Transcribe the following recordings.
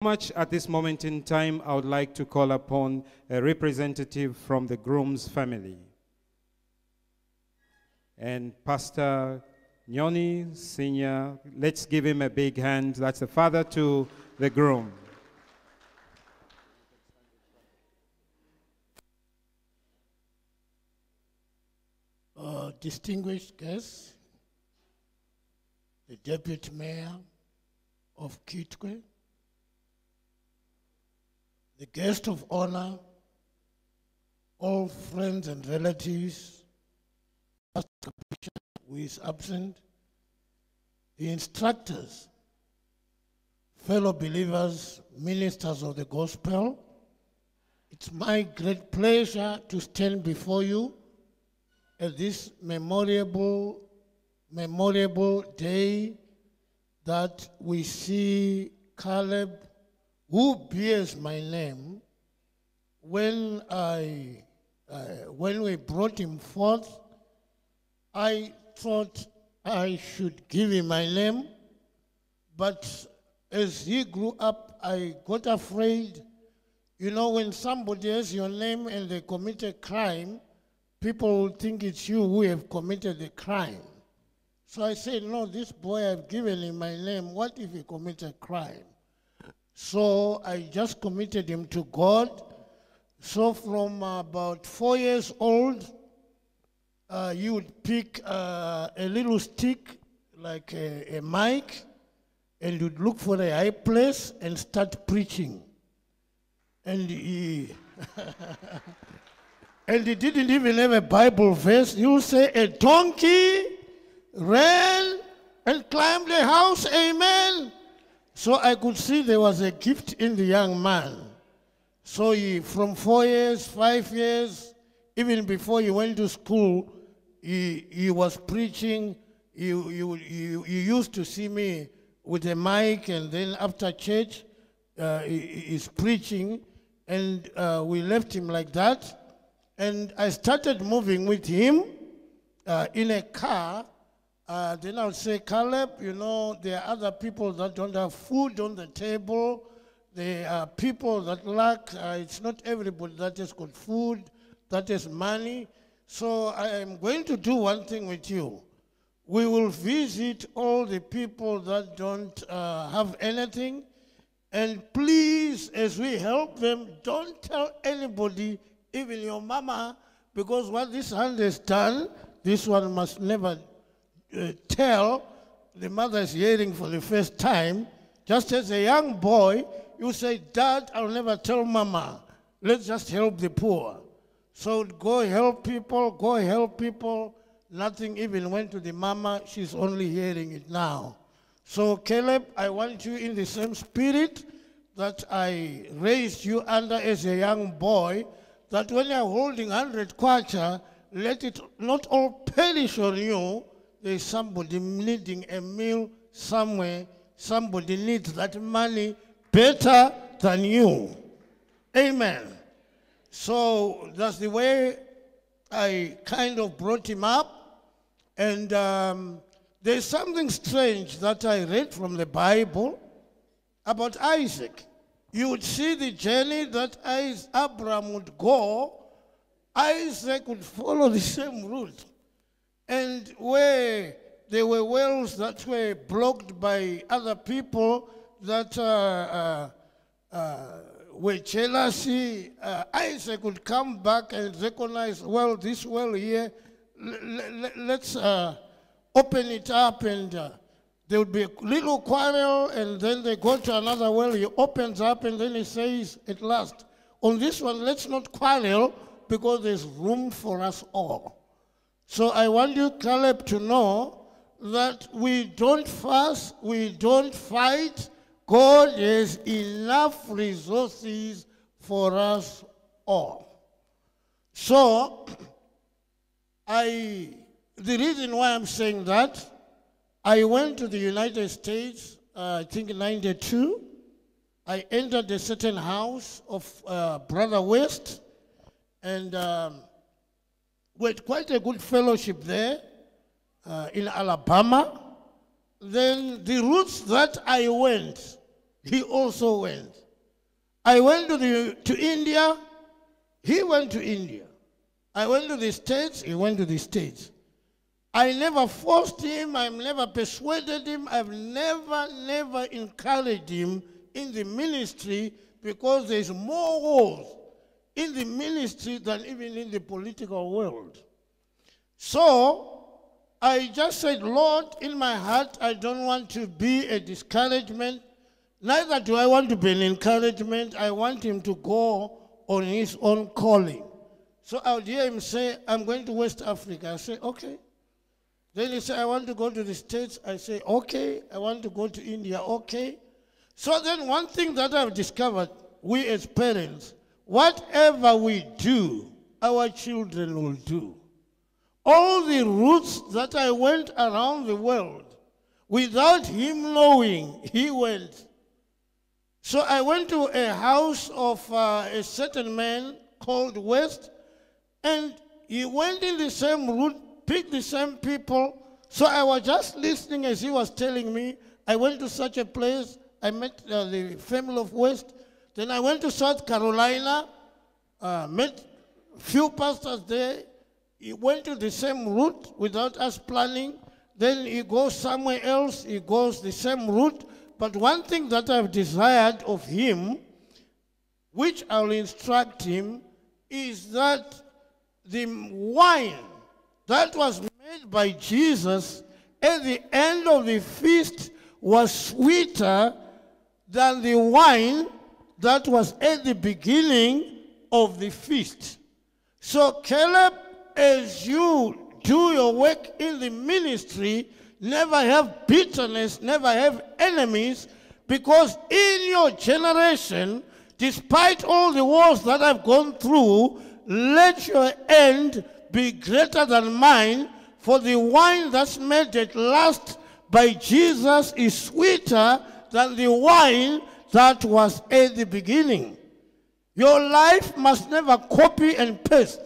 Much at this moment in time, I would like to call upon a representative from the groom's family. And Pastor Nyoni Snr, let's give him a big hand. That's the father to the groom. Distinguished guests, the Deputy Mayor of Kitwe, the guest of honor, all friends and relatives, Pastor Bishop, who is absent, the instructors, fellow believers, ministers of the gospel, it's my great pleasure to stand before you at this memorable day that we see Caleb, who bears my name. When we brought him forth, I thought I should give him my name, but as he grew up, I got afraid. You know, when somebody has your name and they commit a crime, people will think it's you who have committed the crime. So I said, no, this boy, I've given him my name. What if he commits a crime? So I just committed him to God. So from about 4 years old, you would pick a little stick, like a mic, and you'd look for a high place and start preaching. And he... And he didn't even have a Bible verse. You say, a donkey ran and climbed the house, amen. So I could see there was a gift in the young man. So he, from 4 years, 5 years, even before he went to school, he was preaching. You used to see me with a mic, and then after church, he's preaching, and we left him like that. And I started moving with him in a car. Then I would say, Caleb, you know, there are other people that don't have food on the table. There are people that lack. It's not everybody that has got food, that has money. So I am going to do one thing with you. We will visit all the people that don't have anything. And please, as we help them, don't tell anybody, even your mama, because what this hand has done, this one must never tell. The mother is hearing for the first time. Just as a young boy, you say, Dad, I'll never tell mama. Let's just help the poor. So go help people, go help people. Nothing even went to the mama. She's only hearing it now. So Caleb, I want you in the same spirit that I raised you under as a young boy, that when you're holding 100 kwacha, let it not all perish on you. There's somebody needing a meal somewhere. Somebody needs that money better than you. Amen. So that's the way I kind of brought him up. And there's something strange that I read from the Bible about Isaac. You would see the journey that Abraham would go, Isaac would follow the same route. And where there were wells that were blocked by other people that were jealousy, Isaac would come back and recognize, well, this well here, let's open it up, and there would be a little quarrel, and then they go to another well, he opens up, and then he says, at last, on this one, let's not quarrel, because there's room for us all. So I want you, Caleb, to know that we don't fuss, we don't fight. God has enough resources for us all. So, the reason why I'm saying that, I went to the United States, I think in '92. I entered a certain house of Brother West, and we had quite a good fellowship there in Alabama. Then the routes that I went, he also went. I went to India, he went to India. I went to the States, he went to the States. I never forced him, I've never persuaded him, I've never encouraged him in the ministry, because there's more wars in the ministry than even in the political world. So I just said, Lord, in my heart, I don't want to be a discouragement. Neither do I want to be an encouragement. I want him to go on his own calling. So I would hear him say, I'm going to West Africa. I say, okay. Then he said, I want to go to the States. I say, okay. I want to go to India. Okay. So then one thing that I've discovered, we as parents, whatever we do, our children will do. All the routes that I went around the world, without him knowing, he went. So I went to a house of a certain man called West, and he went in the same route, picked the same people. So I was just listening as he was telling me. I went to such a place. I met the family of West. Then I went to South Carolina, met few pastors there. He went to the same route without us planning. Then he goes somewhere else. He goes the same route. But one thing that I've desired of him, which I'll instruct him, is that the wine that was made by Jesus at the end of the feast was sweeter than the wine that was at the beginning of the feast. So Caleb, as you do your work in the ministry, never have bitterness, never have enemies, because in your generation, despite all the wars that I've gone through, let your end be greater than mine, for the wine that's made at last by Jesus is sweeter than the wine that was at the beginning. Your life must never copy and paste.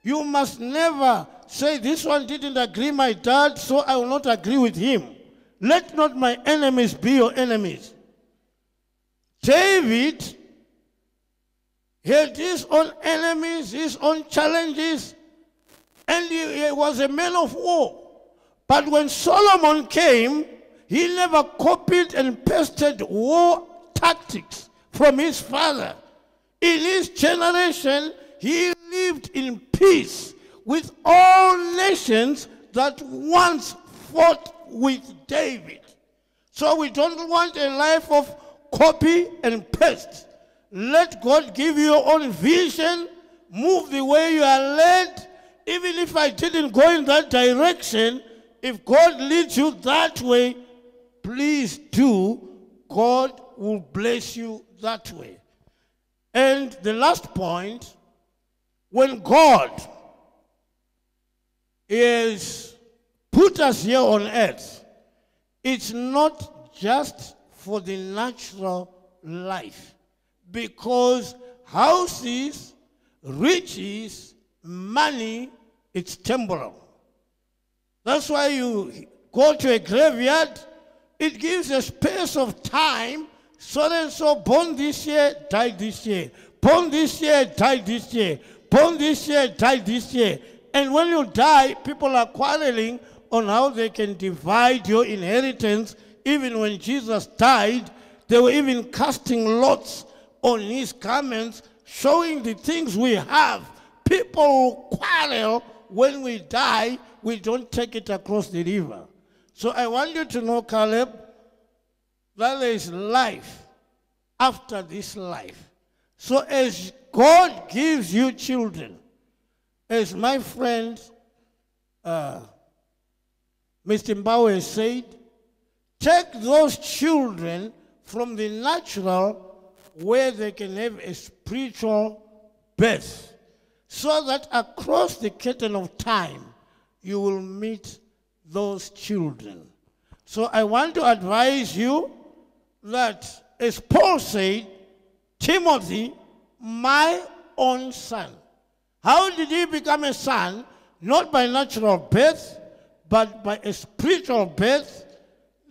You must never say, this one didn't agree with my dad, so I will not agree with him. Let not my enemies be your enemies. David had his own enemies, his own challenges, and he was a man of war. But when Solomon came, he never copied and pasted war tactics from his father. In his generation, he lived in peace with all nations that once fought with David. So we don't want a life of copy and paste. Let God give you your own vision. Move the way you are led. Even if I didn't go in that direction, if God leads you that way, please do. God will bless you that way. And the last point, when God is put us here on earth, it's not just for the natural life, because houses, riches, money, it's temporal. That's why you go to a graveyard, it gives a space of time. So and so born this year, died this year. Born this year, died this year. Born this year, died this year. And when you die, people are quarreling on how they can divide your inheritance. Even when Jesus died, they were even casting lots on his garments, showing the things we have. People quarrel when we die, we don't take it across the river. So I want you to know, Caleb, that there is life after this life. So as God gives you children, as my friend Mr. Mbawe said, take those children from the natural where they can have a spiritual birth, so that across the curtain of time, you will meet those children. So I want to advise you that, as Paul said, Timothy, my own son. How did he become a son? Not by natural birth, but by a spiritual birth.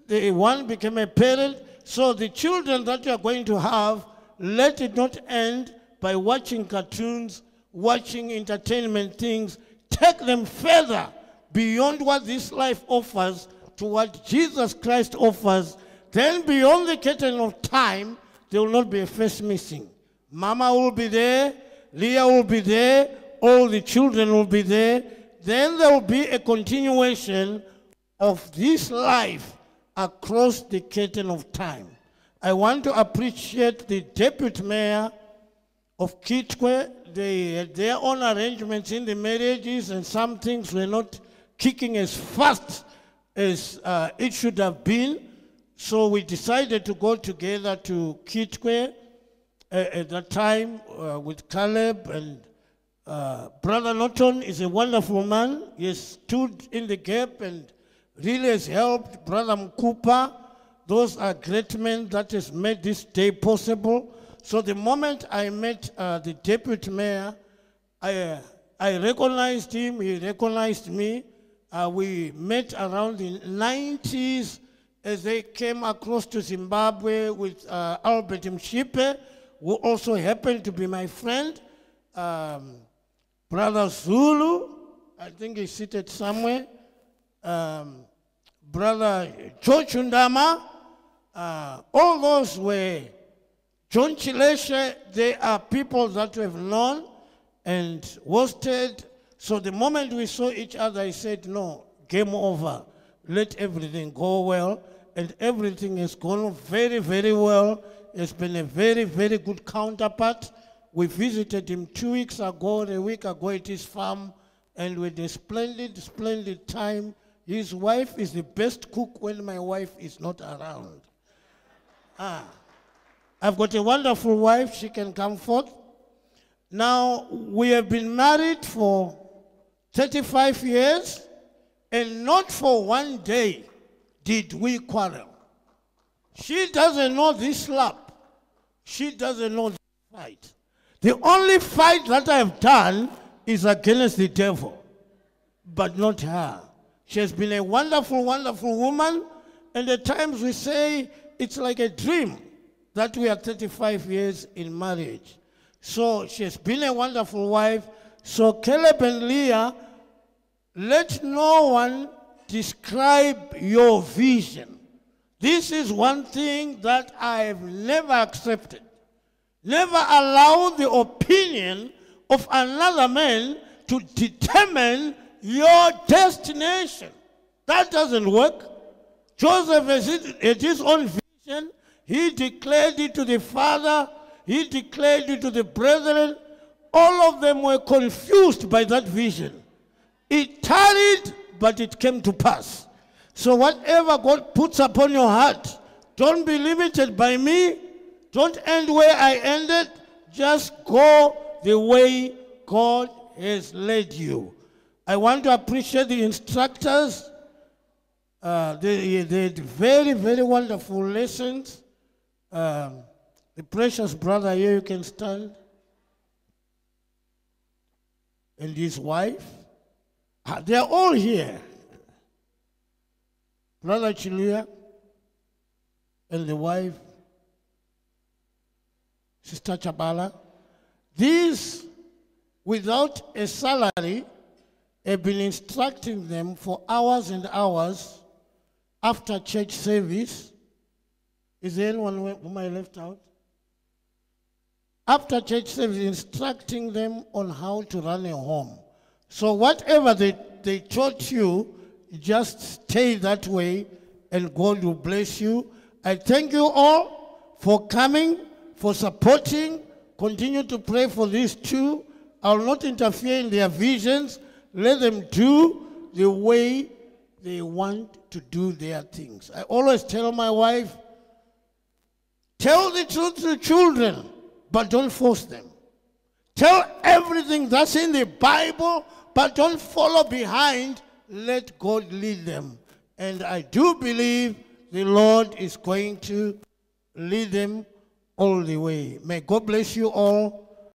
The one became a parent. So the children that you are going to have, let it not end by watching cartoons, watching entertainment things. Take them further beyond what this life offers to what Jesus Christ offers. Then beyond the curtain of time, there will not be a face missing. Mama will be there, Leah will be there, all the children will be there. Then there will be a continuation of this life across the curtain of time. I want to appreciate the deputy mayor of Kitwe. They had their own arrangements in the marriages, and some things were not kicking as fast as it should have been. So we decided to go together to Kitwe at that time with Caleb, and Brother Norton is a wonderful man. He has stood in the gap and really has helped. Brother Mkupa, those are great men that has made this day possible. So the moment I met the deputy mayor, I recognized him, he recognized me. We met around the 90s as they came across to Zimbabwe with Albert Mshipe, who also happened to be my friend. Brother Zulu, I think he's seated somewhere. Brother George Undama, all those were John Chileshe. They are people that we have known and hosted. So the moment we saw each other, I said, no, game over. Let everything go well. And everything has gone very, very well. It's been a very, very good counterpart. We visited him 2 weeks ago, a week ago at his farm, and we had a splendid, splendid time. His wife is the best cook when my wife is not around. I've got a wonderful wife. She can come forth. Now, we have been married for 35 years, and not for one day did we quarrel. She doesn't know this slap. She doesn't know this fight. The only fight that I have done is against the devil, but not her. She has been a wonderful, wonderful woman, and at times we say it's like a dream that we are 35 years in marriage. So she has been a wonderful wife. So Caleb and Leah, let no one describe your vision. This is one thing that I have never accepted. Never allow the opinion of another man to determine your destination. That doesn't work. Joseph had his own vision. He declared it to the father. He declared it to the brethren. All of them were confused by that vision. It tarried, but it came to pass. So whatever God puts upon your heart, don't be limited by me. Don't end where I ended. Just go the way God has led you. I want to appreciate the instructors. They did very, very wonderful lessons. The precious brother here, you can stand. And his wife. They are all here. Brother Chilia and the wife, Sister Chabala. These, without a salary, have been instructing them for hours and hours after church service. Is there anyone whom I left out? After church service, instructing them on how to run a home. So whatever they taught you, just stay that way and God will bless you. I thank you all for coming, for supporting. Continue to pray for these two. I will not interfere in their visions. Let them do the way they want to do their things. I always tell my wife, tell the truth to the children, but don't force them. Tell everything that's in the Bible, but don't follow behind. Let God lead them. And I do believe the Lord is going to lead them all the way. May God bless you all.